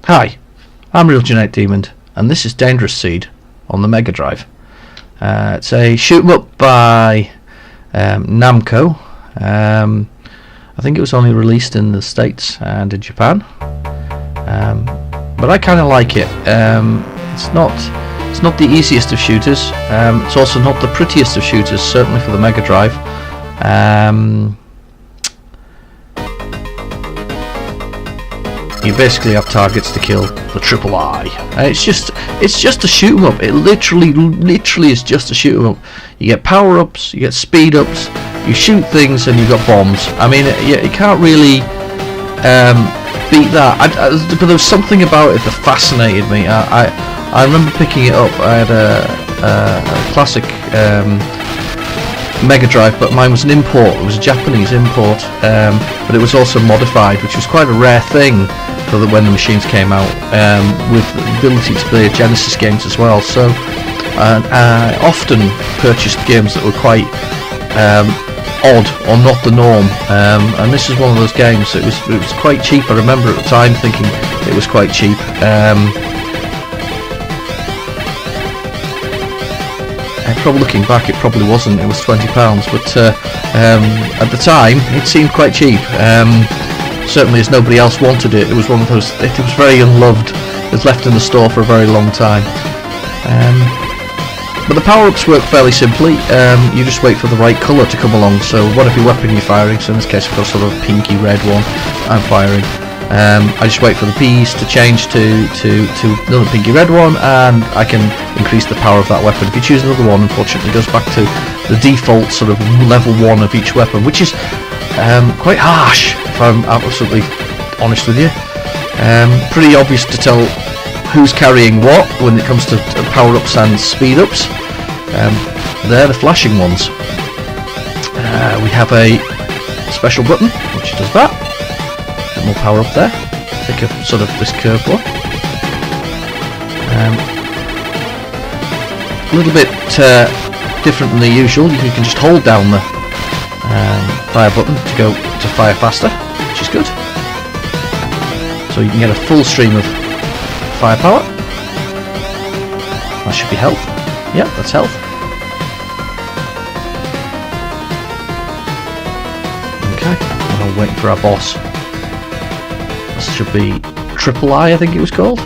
Hi, I'm Real Genetic Demon, and this is Dangerous Seed on the Megadrive. It's a shoot 'em up by Namco. I think it was only released in the States and in Japan, but I kind of like it. It's not the easiest of shooters. It's also not the prettiest of shooters, certainly for the Megadrive. You basically have targets to kill the triple I. It's just a shoot 'em up. It literally is just a shoot 'em up. You get power ups, you get speed ups, you shoot things, and you got bombs. I mean, you can't really beat that. But there was something about it that fascinated me. I remember picking it up. I had a classic Megadrive, but mine was an import. It was a Japanese import, but it was also modified, which was quite a rare thing for when the machines came out, with the ability to play Genesis games as well. So I often purchased games that were quite odd or not the norm, and this is one of those games. It was quite cheap. I remember at the time thinking it was quite cheap. Probably looking back, it probably wasn't. It was £20, but at the time it seemed quite cheap. Certainly, as nobody else wanted it. It was one of those. It was very unloved. It was left in the store for a very long time. But the power-ups work fairly simply. You just wait for the right colour to come along. So whatever weapon you're firing. So in this case, I've got sort of a pinky red one I'm firing. I just wait for the P's to change to another pinky red one, and I can increase the power of that weapon. If you choose another one, unfortunately, it goes back to the default sort of level 1 of each weapon, which is quite harsh, if I'm absolutely honest with you. Pretty obvious to tell who's carrying what when it comes to power-ups and speed-ups. They're the flashing ones. We have a special button, which does that. More power up there. Take a sort of this curved one. A little bit different than the usual. You can just hold down the fire button to go to fire faster, which is good. So you can get a full stream of firepower. That should be health. Yeah, that's health. Okay, we're waiting for our boss. Should be triple I think it was called.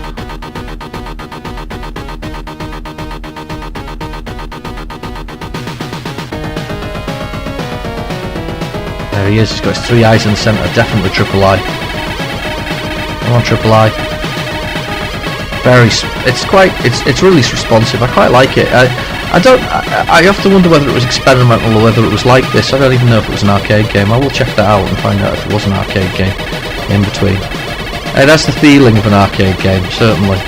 There he is. He's got his 3 eyes in the centre. Definitely triple I. Come on, triple I. It's really responsive. I quite like it. I often wonder whether it was experimental or whether it was like this. I don't even know if it was an arcade game. I will check that out and find out if it was an arcade game in between. It has the feeling of an arcade game, certainly.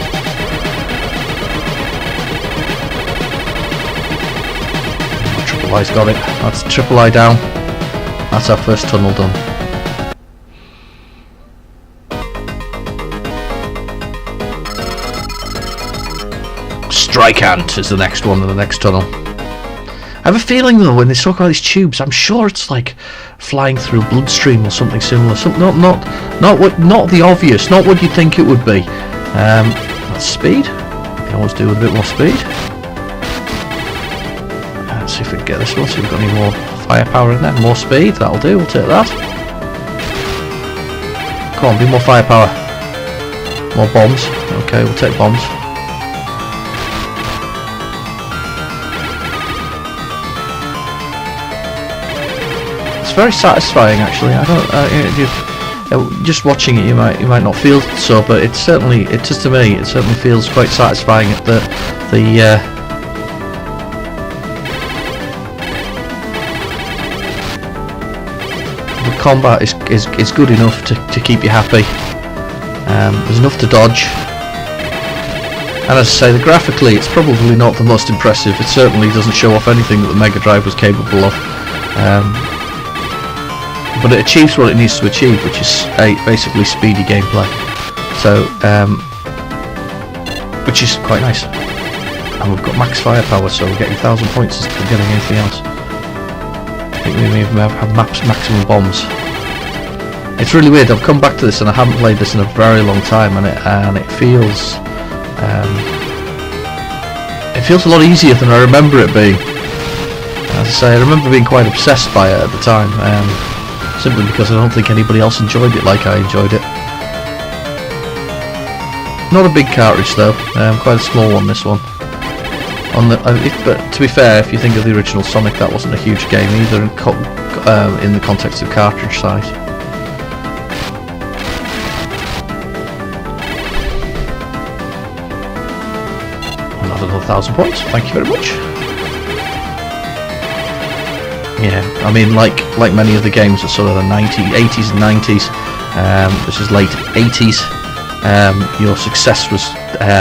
Triple I's got it. That's triple I down. That's our first tunnel done. Strike Ant is the next one in the next tunnel. I have a feeling though, when they talk about these tubes, I'm sure it's like flying through bloodstream or something similar. Not the obvious, not what you'd think it would be. That's speed. You can always do with a bit more speed. Let's see if we can get this one. See if we've got any more firepower in there. More speed, that'll do. We'll take that. Come on, be more firepower. More bombs. Okay, we'll take bombs. It's very satisfying, actually. I don't. Just watching it, you might not feel so, but it certainly feels quite satisfying. At the combat is good enough to keep you happy. There's enough to dodge, and as I say, graphically, it's probably not the most impressive. It certainly doesn't show off anything that the Megadrive was capable of. But it achieves what it needs to achieve, which is basically speedy gameplay. So, which is quite nice. And we've got max firepower, so we're getting 1,000 points instead of getting anything else. I think we may have maximum bombs. It's really weird. I've come back to this and I haven't played this in a very long time, and it feels a lot easier than I remember it being. As I say, I remember being quite obsessed by it at the time, simply because I don't think anybody else enjoyed it like I enjoyed it. Not a big cartridge though, quite a small one, this one. But to be fair, if you think of the original Sonic, that wasn't a huge game either in the context of cartridge size. Another 1,000 points, thank you very much. Yeah, I mean, like many of the games of sort of the 80s and 90s, this is late 80s, your success was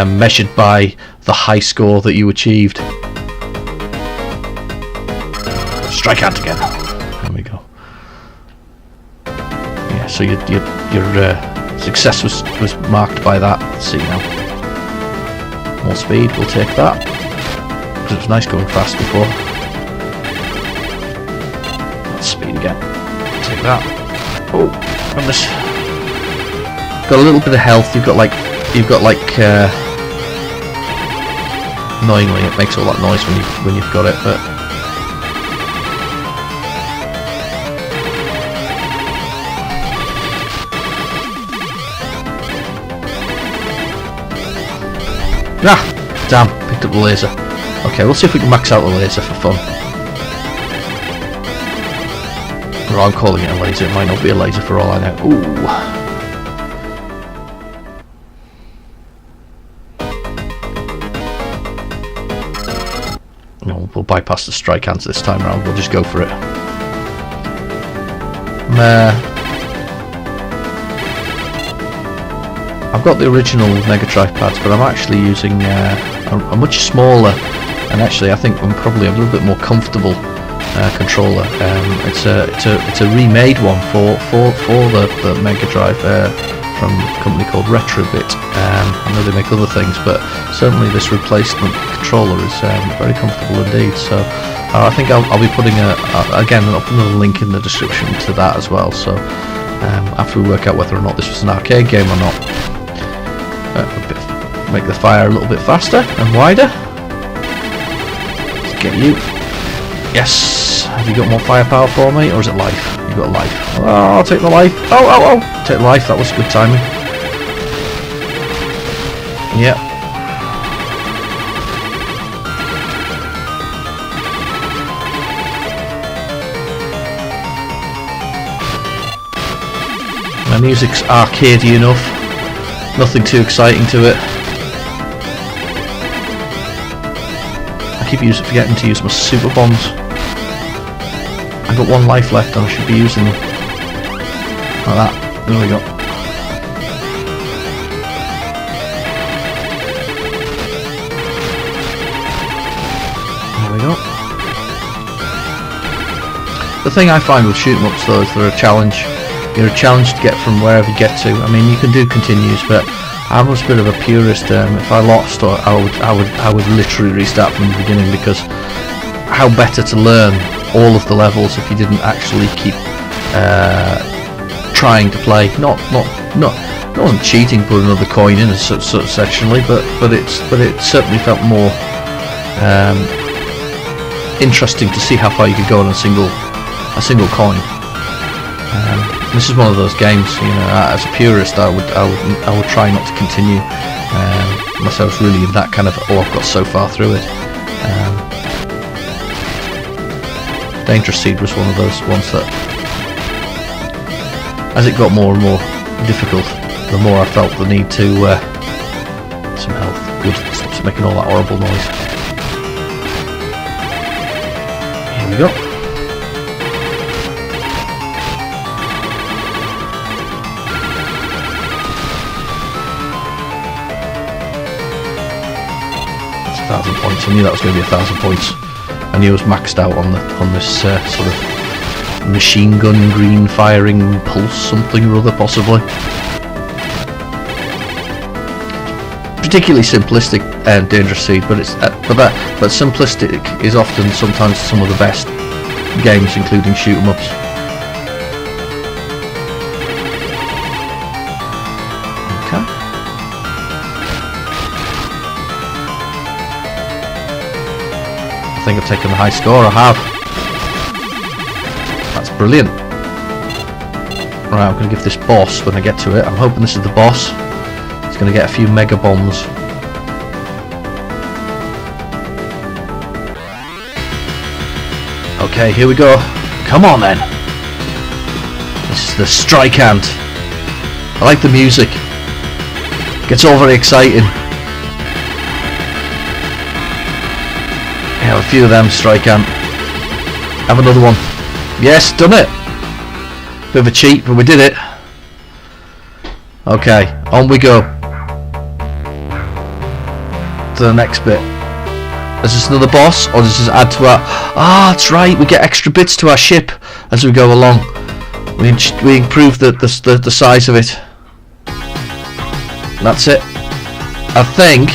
measured by the high score that you achieved. Strike out again. There we go. Yeah, so your success was marked by that. Let's see now. More speed, we'll take that. Because it was nice going fast before. That's speed again. Take that. Oh, goodness. Got a little bit of health. You've got like annoyingly it makes all that noise when you've got it, but damn, picked up the laser. Okay, we'll see if we can max out the laser for fun. Or I'm calling it a laser, it might not be a laser for all I know. Ooh. No, we'll bypass the strike hands this time around, we'll just go for it. I've got the original Megadrive pads, but I'm actually using a much smaller, and actually I think I'm probably a little bit more comfortable controller. It's a remade one for the Megadrive from a company called Retrobit. I know they make other things, but certainly this replacement controller is very comfortable indeed. So I think I'll be putting again I'll put another link in the description to that as well. So after we work out whether or not this was an arcade game or not. Make the fire a little bit faster and wider. Let's get you. Yes. Have you got more firepower for me, or is it life? You've got life. Oh, I'll take the life. Oh! Take the life. That was good timing. Yep. My music's arcadey enough. Nothing too exciting to it. I keep forgetting to use my super bombs. I've got one life left and I should be using them. Like that. There we go. There we go. The thing I find with shoot 'em ups though is they're a challenge. You're a challenge to get from wherever you get to. I mean, you can do continues, but I was a bit of a purist. If I lost, I would literally restart from the beginning, because how better to learn all of the levels if you didn't actually keep trying to play. Not cheating, put another coin in sectionally, but it certainly felt more interesting to see how far you could go on a single coin. This is one of those games, you know. As a purist, I would try not to continue unless I was really in that kind of I've got so far through it. Dangerous Seed was one of those ones that, as it got more and more difficult, the more I felt the need to some health. Good, stops it making all that horrible noise. Here we go. That's 1,000 points. I knew that was going to be 1,000 points. I knew I was maxed out on this sort of machine gun green firing pulse something or other, possibly. Particularly simplistic Dangerous Seed, but it's but simplistic is often sometimes some of the best games, including shoot 'em ups. think I've taken the high score. I have. That's brilliant. Right, I'm going to give this boss when I get to it. I'm hoping this is the boss. He's going to get a few mega bombs. Okay, here we go. Come on then. This is the Strike Ant. I like the music. Gets all very exciting. Yeah, a few of them, Strike Ant. Have another one. Yes, done it. Bit of a cheat, but we did it. Okay, on we go. To the next bit. Is this another boss, or does this add to our... Ah, that's right, we get extra bits to our ship as we go along. We improve the size of it. That's it. I think...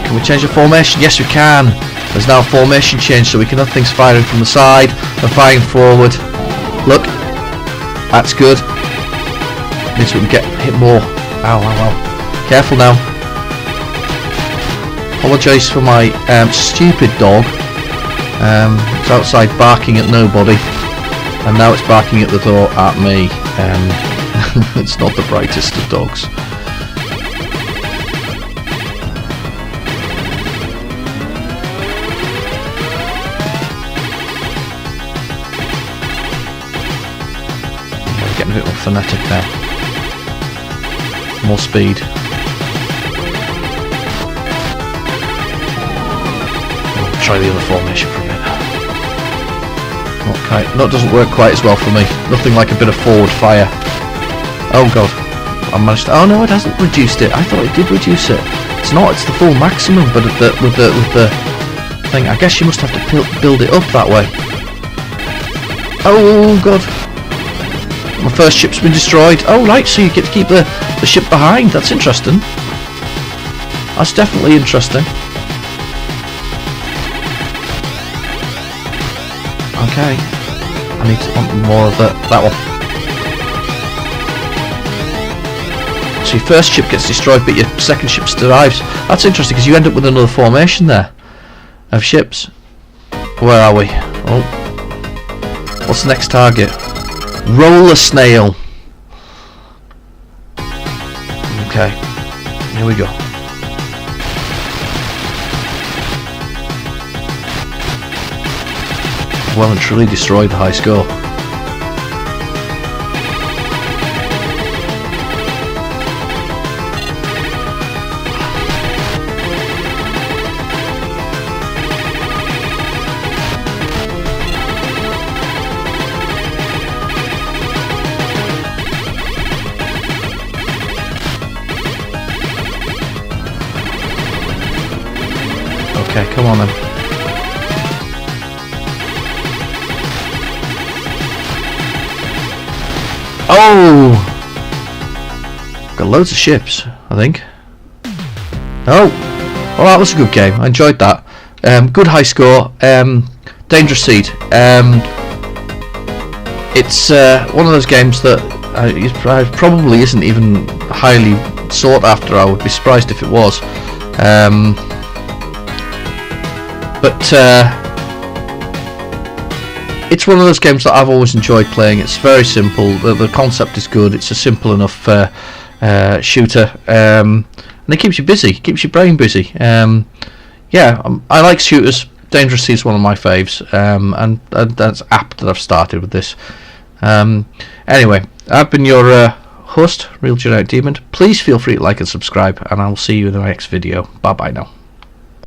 Can we change the formation? Yes, we can. There's now a formation change, so we can have things firing from the side and firing forward. Look. That's good. Means we can get hit more. Ow, ow, ow. Careful now. Apologise for my stupid dog. It's outside barking at nobody, and now it's barking at the door at me. It's not the brightest of dogs. I'm getting a bit more frenetic now. More speed. Try the other formation for a bit. Okay, that doesn't work quite as well for me. Nothing like a bit of forward fire. Oh god, I managed to... Oh no, it hasn't reduced it. I thought it did reduce it. It's not. It's the full maximum, but with the thing. I guess you must have to build it up that way. Oh god, my first ship's been destroyed. Oh right, so you get to keep the ship behind. That's interesting. That's definitely interesting. Okay, I need to want more of that one. So your first ship gets destroyed, but your second ship survives. That's interesting because you end up with another formation there of ships. Where are we? Oh, what's the next target? Roller snail. Okay, here we go. Well and truly destroyed the high score. Okay, come on then. Oh! Got loads of ships, I think. Oh! Well, that was a good game. I enjoyed that. Good high score. Dangerous Seed. It's one of those games that probably isn't even highly sought after. I would be surprised if it was. But it's one of those games that I've always enjoyed playing. It's very simple. The concept is good. It's a simple enough shooter, and it keeps you busy, keeps your brain busy. Yeah, I like shooters. Dangerous Sea is one of my faves, and that's apt that I've started with this. Anyway, I've been your host, Real Genetic Demon. Please feel free to like and subscribe, and I will see you in the next video. Bye bye now.